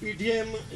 PDM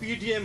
PDM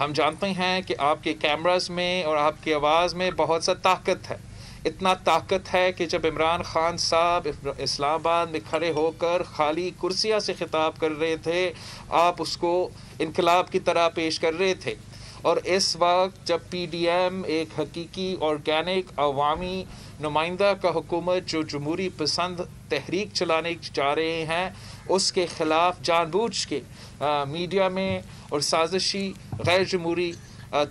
ہم جانتے ہیں کہ آپ کے کیمراز میں اور آپ کی آواز میں بہت سا طاقت ہے. اتنا طاقت ہے کہ جب عمران خان صاحب اسلام آباد میں کھڑے ہو کر خالی کرسیاں سے خطاب کر رہے تھے، آپ اس کو انقلاب کی طرح پیش کر رہے تھے. اور اس وقت جب پی ڈی ایم ایک حقیقی آرگینک عوامی نمائندہ کا حکومت جو جمہوری پسند تحریک چلانے جا رہے ہیں، اس کے خلاف جان بوجھ کے میڈیا میں اور سازشی غیر جمہوری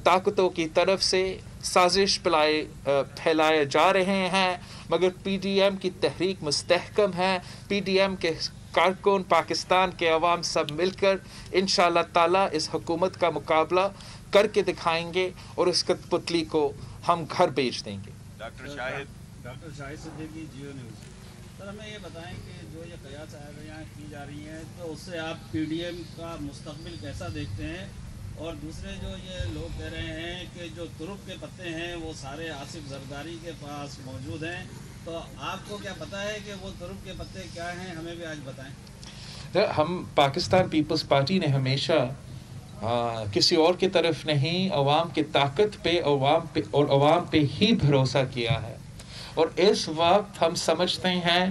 طاقتوں کی طرف سے سازش پھیلائے جا رہے ہیں. مگر پی ڈی ایم کی تحریک مستحکم ہے. پی ڈی ایم کے کارکن، پاکستان کے عوام سب مل کر انشاءاللہ تعالیٰ اس حکومت کا مقابلہ کر کے دکھائیں گے اور اس کٹ پتلی کو ہم گھر بھیج دیں گے. ڈاکٹر شاہد صدیقی، جیو نیوز. سر ہمیں یہ بتائیں کہ جو یہ قیاس یہاں کی جا رہی ہیں تو اس سے آپ پی ڈی ایم کا مستقبل کیسا دیکھتے ہیں؟ اور دوسرے جو یہ لوگ کہہ رہے ہیں کہ جو ترک کے پتے ہیں وہ سارے آصف زرداری کے پاس موجود ہیں، تو آپ کو کیا پتہ ہے کہ وہ ترک کے پتے کیا ہیں؟ ہمیں بھی آج بتائیں. ہم پاکستان پیپلز پارٹی نے ہمیشہ کسی اور کی طرف نہیں، عوام کی طاقت پہ اور عوام پہ ہی بھروسہ کیا ہے. اور اس وقت ہم سمجھتے ہیں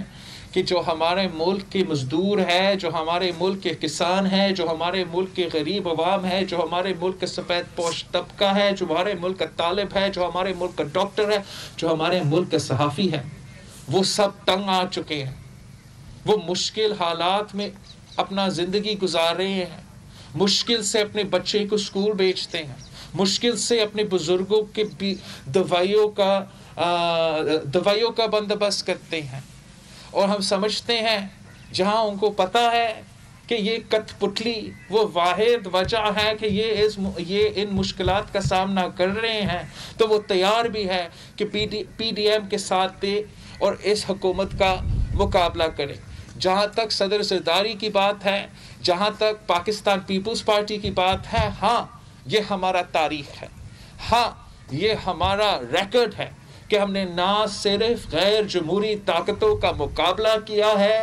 کہ جو ہمارے ملک کے مزدور ہے، جو ہمارے ملک کے کسان ہیں، جو ہمارے ملک کے غریب عوام ہے، جو ہمارے ملک کا سفید پوش طبقہ ہے، جو ہمارے ملک کا طالب ہے، جو ہمارے ملک کا ڈاکٹر ہے، جو ہمارے ملک کا صحافی ہے، وہ سب تنگ آ چکے ہیں. وہ مشکل حالات میں اپنا زندگی گزار رہے ہیں، مشکل سے اپنے بچے کو اسکول بھیجتے ہیں، مشکل سے اپنے بزرگوں کے دوائیوں کا بندوبست کرتے ہیں. اور ہم سمجھتے ہیں جہاں ان کو پتہ ہے کہ یہ کٹ پتلی وہ واحد وجہ ہے کہ یہ ان مشکلات کا سامنا کر رہے ہیں، تو وہ تیار بھی ہے کہ پی ڈی ایم کے ساتھ دے اور اس حکومت کا مقابلہ کرے. جہاں تک صدر زرداری کی بات ہے، جہاں تک پاکستان پیپلز پارٹی کی بات ہے، ہاں یہ ہمارا تاریخ ہے، ہاں یہ ہمارا ریکارڈ ہے کہ ہم نے نہ صرف غیر جمہوری طاقتوں کا مقابلہ کیا ہے،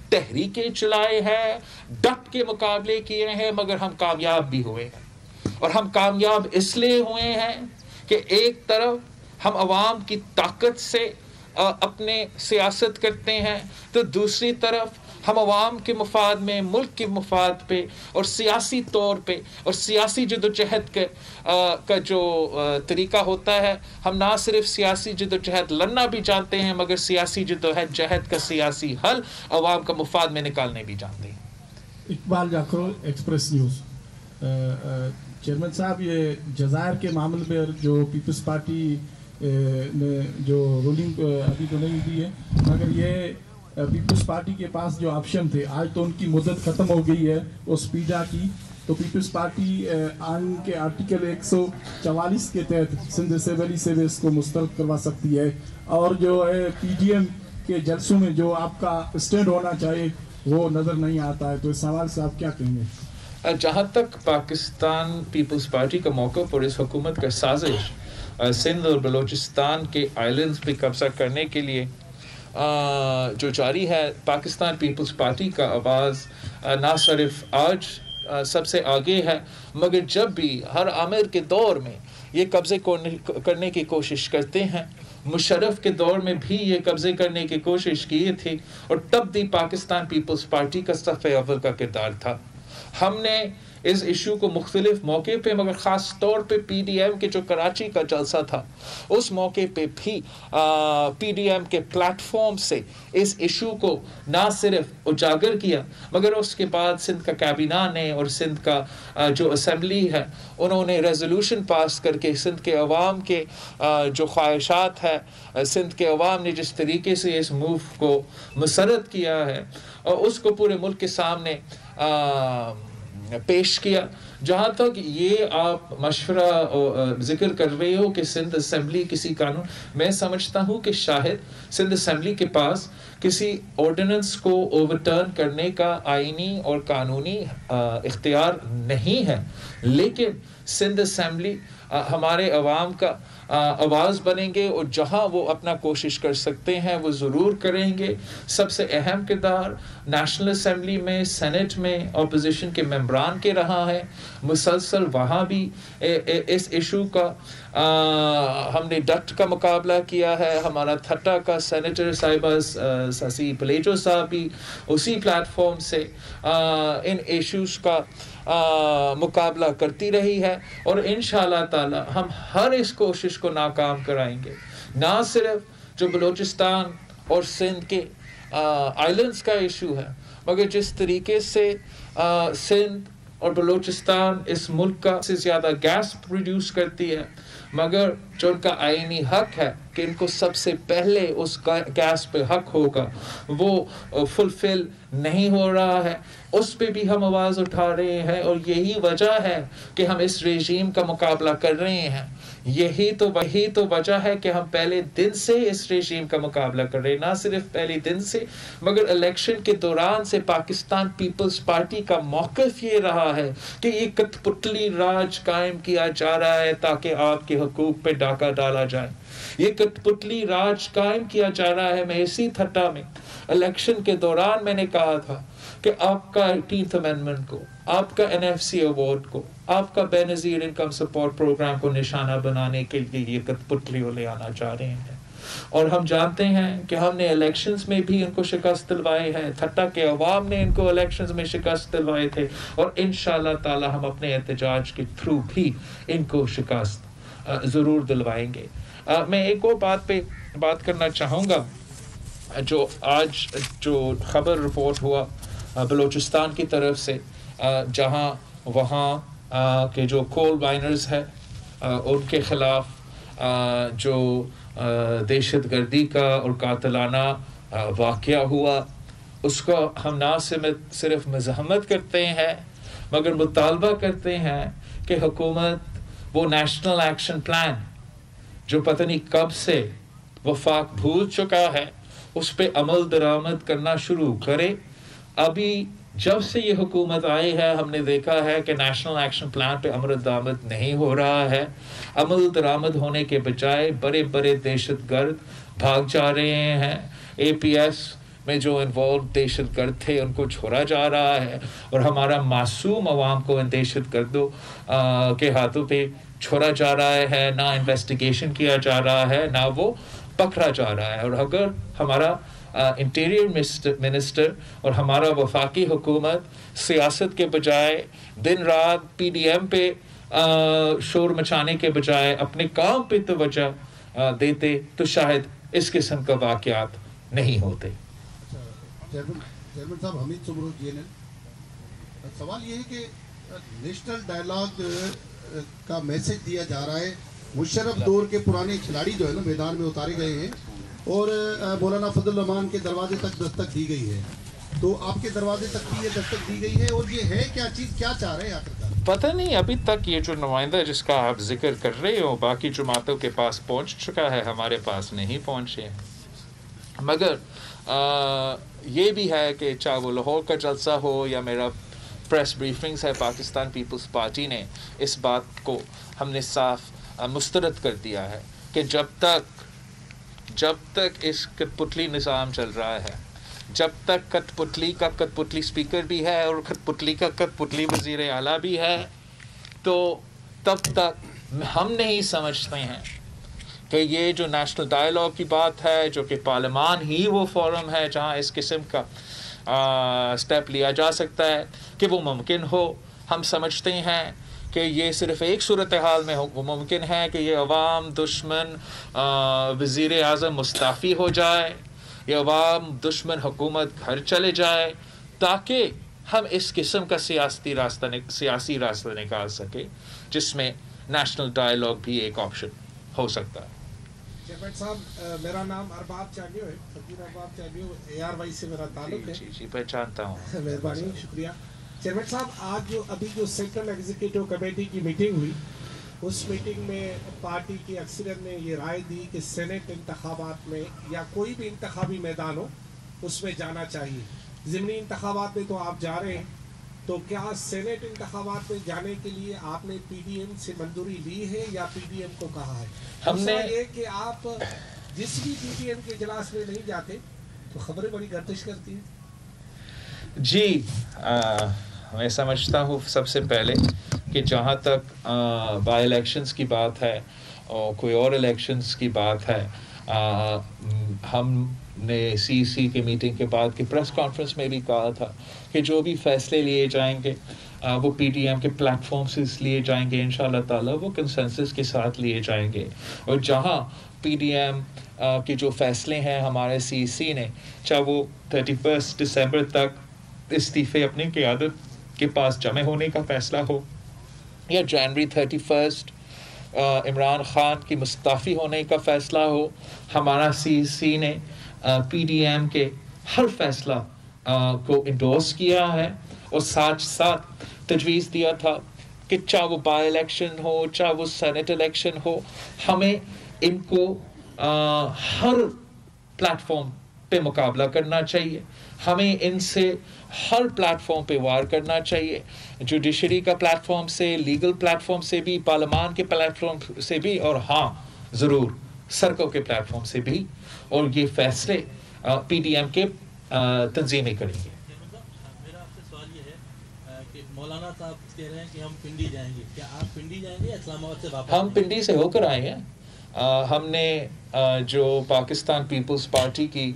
تحریکیں چلائے ہیں، ڈٹ کے مقابلے کیے ہیں، مگر ہم کامیاب بھی ہوئے ہیں. اور ہم کامیاب اس لیے ہوئے ہیں کہ ایک طرف ہم عوام کی طاقت سے اپنے سیاست کرتے ہیں، تو دوسری طرف ہم عوام کے مفاد میں، ملک کے مفاد پہ اور سیاسی طور پہ اور سیاسی جدوجہد کا جو طریقہ ہوتا ہے، ہم نہ صرف سیاسی جدوجہد لڑنا بھی جانتے ہیں، مگر سیاسی جدوجہد کا سیاسی حل عوام کا مفاد میں نکالنے بھی جانتے ہیں. اقبال جعفر، ایکسپریس نیوز. چیئرمین صاحب، یہ جزائر کے معاملے میں جو پیپلز پارٹی نے جو رولنگ ابھی تو نہیں دی ہے، مگر یہ پیپلز پارٹی کے پاس جو آپشن تھے، آج تو ان کی مدت ختم ہو گئی ہے اس پیڈا کی، تو پیپلز پارٹی آئین کے آرٹیکل 144 کے تحت سندھ اسمبلی سے بھی اس کو مسترد کروا سکتی ہے. اور جو ہے پی ڈی ایم کے جلسوں میں جو آپ کا اسٹینڈ ہونا چاہیے وہ نظر نہیں آتا ہے، تو اس حوالے سے آپ کیا کہیں گے؟ جہاں تک پاکستان پیپلز پارٹی کا موقف اور اس حکومت کا سازش سندھ اور بلوچستان کے آئلینڈز پہ قبضہ کرنے کے لیے جو جاری ہے، پاکستان پیپلز پارٹی کا آواز نہ صرف آج سب سے آگے ہے، مگر جب بھی ہر آمر کے دور میں یہ قبضے کرنے کی کوشش کرتے ہیں. مشرف کے دور میں بھی یہ قبضے کرنے کی کوشش کی تھی، اور تب بھی پاکستان پیپلز پارٹی کا صف اول کا کردار تھا. ہم نے اس ایشو کو مختلف موقع پہ، مگر خاص طور پہ پی ڈی ایم کے جو کراچی کا جلسہ تھا، اس موقع پہ بھی پی ڈی ایم کے پلیٹ فارم سے اس ایشو کو نہ صرف اجاگر کیا، مگر اس کے بعد سندھ کا کابینہ نے اور سندھ کا جو اسمبلی ہے، انہوں نے ریزولوشن پاس کر کے سندھ کے عوام کے جو خواہشات ہے، سندھ کے عوام نے جس طریقے سے اس موو کو مسرت کیا ہے، اور اس کو پورے ملک کے سامنے پیش کیا. جہاں تک یہ آپ مشورہ ذکر کر رہے ہو کہ سندھ اسمبلی کسی قانون، میں سمجھتا ہوں کہ شاید سندھ اسمبلی کے پاس کسی آرڈیننس کو اوورٹرن کرنے کا آئینی اور قانونی اختیار نہیں ہے، لیکن سندھ اسمبلی ہمارے عوام کا آواز بنیں گے اور جہاں وہ اپنا کوشش کر سکتے ہیں وہ ضرور کریں گے. سب سے اہم کردار نیشنل اسمبلی میں، سینٹ میں اپوزیشن کے ممبران کے رہا ہے. مسلسل وہاں بھی اس ایشو کا ہم نے ڈٹ کا مقابلہ کیا ہے. ہمارا تھٹا کا سینیٹر صاحبہ سسی پلیٹو صاحب بھی اسی پلیٹ فارم سے ان ایشوز کا مقابلہ کرتی رہی ہے، اور انشاءاللہ تعالی ہم ہر اس کوشش کو ناکام کرائیں گے. نہ صرف جو بلوچستان اور سندھ کے آئلینڈز کا ایشو ہے، مگر جس طریقے سے سندھ اور بلوچستان اس ملک کا سے زیادہ گیس پروڈیوس کرتی ہے، مگر جو ان کا آئینی حق ہے کہ ان کو سب سے پہلے اس گیس پہ حق ہوگا، وہ فلفل نہیں ہو رہا ہے. اس پہ بھی ہم آواز اٹھا رہے ہیں، اور یہی وجہ ہے کہ ہم اس رژیم کا مقابلہ کر رہے ہیں. یہی تو وجہ ہے کہ ہم پہلے دن سے اس رژیم کا مقابلہ کر رہے ہیں. نہ صرف پہلے دن سے، مگر الیکشن کے دوران سے پاکستان پیپلز پارٹی کا موقف یہ رہا ہے کہ یہ کٹ پتلی راج قائم کیا جا رہا ہے تاکہ آپ کے حقوق پہ ڈاکہ ڈالا جائے. یہ کٹ پتلی راج قائم کیا جا رہا ہے. میں اسی تھٹا میں الیکشن کے دوران میں نے کہا تھا کہ آپ کا 18th امینڈمنٹ کو، آپ کا NFC ایوارڈ کو، آپ کا بے نظیر انکم سپورٹ پروگرام کو نشانہ بنانے کے لیے یہ کٹ پتلی لے آنا چاہ رہے ہیں. اور ہم جانتے ہیں کہ ہم نے الیکشنز میں بھی ان کو شکست دلوائے ہیں. تھٹا کے عوام نے ان کو الیکشنز میں شکست دلوائے تھے، اور انشاءاللہ تعالی ہم اپنے احتجاج کے تھرو بھی ان کو شکست ضرور دلوائیں گے. میں ایک اور بات پہ بات کرنا چاہوں گا. جو آج جو خبر رپورٹ ہوا بلوچستان کی طرف سے، جہاں وہاں کے جو کول مائنرز ہیں ان کے خلاف جو دہشت گردی کا اور قاتلانہ واقعہ ہوا، اس کو ہم نہ صرف مزاحمت کرتے ہیں مگر مطالبہ کرتے ہیں کہ حکومت وہ نیشنل ایکشن پلان جو پتہ نہیں کب سے وفاق بھول چکا ہے اس پہ عمل درآمد کرنا شروع کرے. ابھی جب سے یہ حکومت آئی ہے ہم نے دیکھا ہے کہ نیشنل ایکشن پلان پہ عمل درآمد نہیں ہو رہا ہے. عمل درآمد ہونے کے بجائے بڑے بڑے دہشت گرد بھاگ جا رہے ہیں. APS میں جو انوالو دہشت گرد تھے ان کو چھوڑا جا رہا ہے، اور ہمارا معصوم عوام کو ان دہشت گردوں کے ہاتھوں پہ چھوڑا جا رہا ہے. نہ انویسٹیگیشن کیا جا رہا ہے، نہ وہ پکڑا جا رہا ہے. اور اگر ہمارا انٹیریئر منسٹر اور ہمارا وفاقی حکومت سیاست کے بجائے دن رات PDM پہ شور مچانے کے بجائے اپنے کام پہ توجہ دیتے تو شاید اس قسم کا واقعات نہیں ہوتے. چیئرمین صاحب، حمید سمرو GNN. سوال یہ ہے کہ نیشنل ڈائلاگ کا میسج دیا جا رہا ہے. مشرف دور کے پرانے کھلاڑی جو ہے نا میدان میں اتارے گئے ہیں، اور مولانا فضل الرحمان کے دروازے تک دستک دی گئی ہے. تو آپ کے دروازے تک بھی یہ دستک دی گئی ہے، اور یہ ہے کیا چیز، کیا چاہ رہے ہیں آخرکار؟ پتہ نہیں. ابھی تک یہ جو نمائندہ جس کا آپ ذکر کر رہے ہو باقی جماعتوں کے پاس پہنچ چکا ہے، ہمارے پاس نہیں پہنچے. مگر یہ بھی ہے کہ چاہے وہ لاہور کا جلسہ ہو یا میرا پریس بریفنگز ہے، پاکستان پیپلز پارٹی نے اس بات کو ہم نے صاف مسترد کر دیا ہے کہ جب تک اس کٹ پتلی نظام چل رہا ہے، جب تک کٹ پتلی کا کٹ پتلی اسپیکر بھی ہے اور کٹ پتلی کا کٹ پتلی وزیر اعلیٰ بھی ہے، تو تب تک ہم نہیں سمجھتے ہیں کہ یہ جو نیشنل ڈائلاگ کی بات ہے، جو کہ پارلیمان ہی وہ فورم ہے جہاں اس قسم کا سٹیپ لیا جا سکتا ہے، کہ وہ ممکن ہو. ہم سمجھتے ہیں کہ یہ صرف ایک صورتحال میں وہ ممکن ہے کہ یہ عوام دشمن وزیر اعظم مستعفی ہو جائے، یہ عوام دشمن حکومت گھر چلے جائے، تاکہ ہم اس قسم کا سیاسی راستہ نکال سکے جس میں نیشنل ڈائلاگ بھی ایک آپشن ہو سکتا ہے. چیئرمین صاحب، میرا نام ارباب چالیو ہے، فقیر ارباب چالیو ARY سے میرا تعلق ہے. جی پہچانتا ہوں. مہربانی، شکریہ. چیئرمین صاحب، آج جو سینٹرل ایگزیکٹو کمیٹی کی میٹنگ ہوئی، اس میٹنگ میں پارٹی کی اکثریت نے یہ رائے دی کہ سینٹ انتخابات میں یا کوئی بھی انتخابی میدان ہو اس میں جانا چاہیے. ضمنی انتخابات میں تو آپ جا رہے ہیں، تو کیا سینیٹ انتخابات میں جانے کے لیے آپ نے پی ڈی ایم سے منظوری لی ہے یا پی ڈی ایم کو کہا ہے؟ ہم نے یہ کہ آپ جس بھی پی ڈی ایم کے اجلاس میں نہیں جاتے تو خبریں بڑی گردش کرتی ہیں. جی میں سمجھتا ہوں سب سے پہلے کہ جہاں تک بائی الیکشنز کی بات ہے اور کوئی اور الیکشنز کی بات ہے، ہم نے سی کی میٹنگ کے بعد کی پریس کانفرنس میں بھی کہا تھا کہ جو بھی فیصلے لیے جائیں گے وہ پی ٹی ایم کے پلیٹ فارم سے لیے جائیں گے، انشاءاللہ تعالیٰ وہ کنسنسس کے ساتھ لیے جائیں گے. اور جہاں پی ڈی ایم کے جو فیصلے ہیں ہمارے سی نے، چاہے وہ 31 دسمبر تک استعفے اپنی قیادت کے پاس جمع ہونے کا فیصلہ ہو یا جنوری 31 عمران خان کی مستعفی ہونے کا فیصلہ ہو، ہمارا سی نے پی ڈی ایم کے ہر فیصلہ کو انڈورس کیا ہے اور ساتھ ساتھ تجویز دیا تھا کہ چاہے وہ بائی الیکشن ہو چاہے وہ سینٹ الیکشن ہو، ہمیں ان کو ہر پلیٹ فارم پہ مقابلہ کرنا چاہیے، ہمیں ان سے ہر پلیٹ فارم پہ وار کرنا چاہیے، جوڈیشری کا پلیٹ فارم سے، لیگل پلیٹ فارم سے بھی، پارلیمان کے پلیٹ فارم سے بھی، اور ہاں ضرور سڑکوں کے پلیٹ فارم سے بھی. اور یہ فیصلے پی ڈی ایم کے تنظیمیں کریں گے. میرا آپ سے سوال یہ ہے کہ مولانا صاحب کہہ رہے ہیں کہ ہم پنڈی جائیں گے، کیا آپ پنڈی جائیں گے یا اسلام آباد سے واپس؟ ہم پنڈی سے ہو کر آئے ہیں. ہم نے جو پاکستان پیپلز پارٹی کی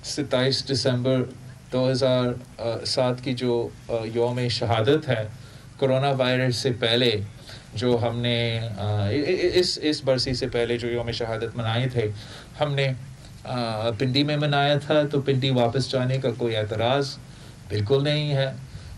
27 دسمبر 2007 کی جو یوم شہادت ہے کرونا وائرس سے پہلے، جو ہم نے اس برسی سے پہلے جو یوم شہادت منائے تھے، ہم نے پنڈی میں منایا تھا. تو پنڈی واپس جانے کا کوئی اعتراض بالکل نہیں ہے.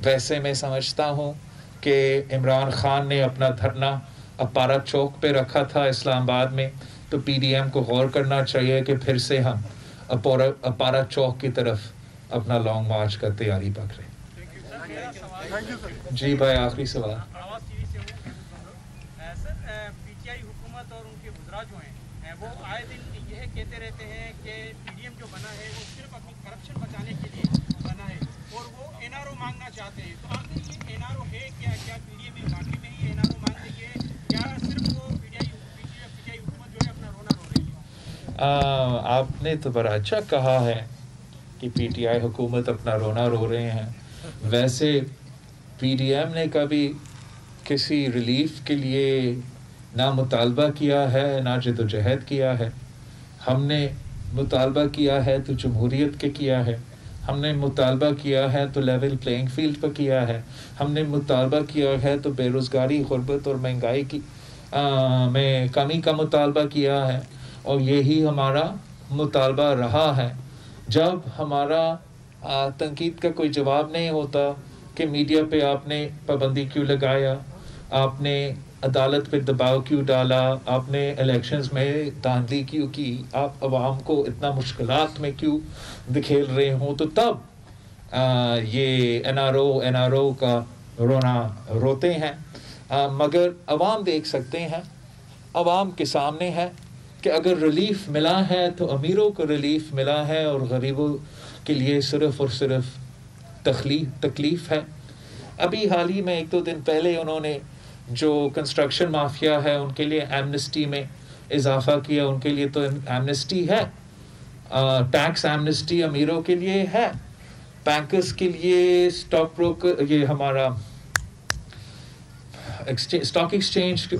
ویسے میں سمجھتا ہوں کہ عمران خان نے اپنا دھرنا اپارا چوک پہ رکھا تھا اسلام آباد میں، تو پی ڈی ایم کو غور کرنا چاہیے کہ پھر سے ہم اپارا چوک کی طرف اپنا لانگ مارچ کا تیاری پکڑیں. جی بھائی آخری سوال. پی ٹی آئی حکومت اور ان کے وزراء جو ہیں وہ آئے دن یہ کہتے رہتے ہیں کہ پی ڈی ایم جو بنا ہے وہ صرف اپنی کرپشن بچانے کے لیے بنا ہے اور وہ این آر او مانگنا چاہتے ہیں. تو آخر یہ این آر او ہے کیا پی ڈی ایم واقعی میں یہ این آر او مانگ رہی ہے یا صرف وہ پی ٹی آئی حکومت جو ہے اپنا رونا رو رہی ہے؟ آپ نے تو بڑا اچھا کہا ہے کہ پی ٹی آئی حکومت اپنا رونا رو رہے ہیں. ویسے پی ڈی ایم نے کبھی کسی ریلیف کے لیے نہ مطالبہ کیا ہے نہ جدوجہد کیا ہے. ہم نے مطالبہ کیا ہے تو جمہوریت کے کیا ہے، ہم نے مطالبہ کیا ہے تو لیول پلینگ فیلڈ پر کیا ہے، ہم نے مطالبہ کیا ہے تو بے روزگاری، غربت اور مہنگائی کی میں کمی کا مطالبہ کیا ہے، اور یہی ہمارا مطالبہ رہا ہے. جب ہمارا تنقید کا کوئی جواب نہیں ہوتا کہ میڈیا پہ آپ نے پابندی کیوں لگایا، آپ نے عدالت پہ دباؤ کیوں ڈالا، آپ نے الیکشنز میں دھاندلی کیوں کی، آپ عوام کو اتنا مشکلات میں کیوں دکھیل رہے ہوں، تو تب یہ این آر او کا رونا روتے ہیں. مگر عوام دیکھ سکتے ہیں، عوام کے سامنے ہے کہ اگر ریلیف ملا ہے تو امیروں کو ریلیف ملا ہے اور غریبوں کے لیے صرف اور صرف تکلیف ہے. ابھی حال ہی میں 1-2 دن پہلے انہوں نے جو کنسٹرکشن مافیا ہے ان کے لیے ایمنسٹی میں اضافہ کیا. ان کے لیے تو ایمنسٹی ہے، ٹیکس ایمنسٹی امیروں کے لیے ہے، بینکرز کے لیے، اسٹاک بروکر، یہ ہمارا اسٹاک ایکسچینج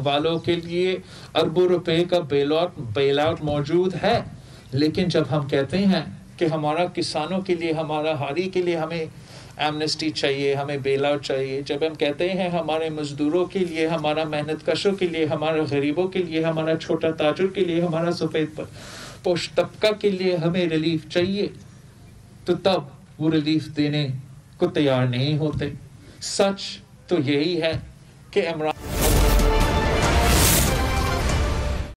والوں کے لیے اربوں روپے کا بیل آؤٹ موجود ہے. لیکن جب ہم کہتے ہیں کہ ہمارا کسانوں کے لیے، ہمارا ہاری کے لیے ہمیں ایمنسٹی چاہیے، ہمیں بیل آؤٹ چاہیے، جب ہم کہتے ہیں ہمارے مزدوروں کے لیے، ہمارا محنت کشوں کے لیے، ہمارے غریبوں کے لیے، ہمارا چھوٹا تاجر کے لیے، ہمارا سفید پوش طبقہ کے لیے ہمیں ریلیف چاہیے، تو تب وہ ریلیف دینے کو تیار نہیں ہوتے. سچ تو یہی ہے کہ عمران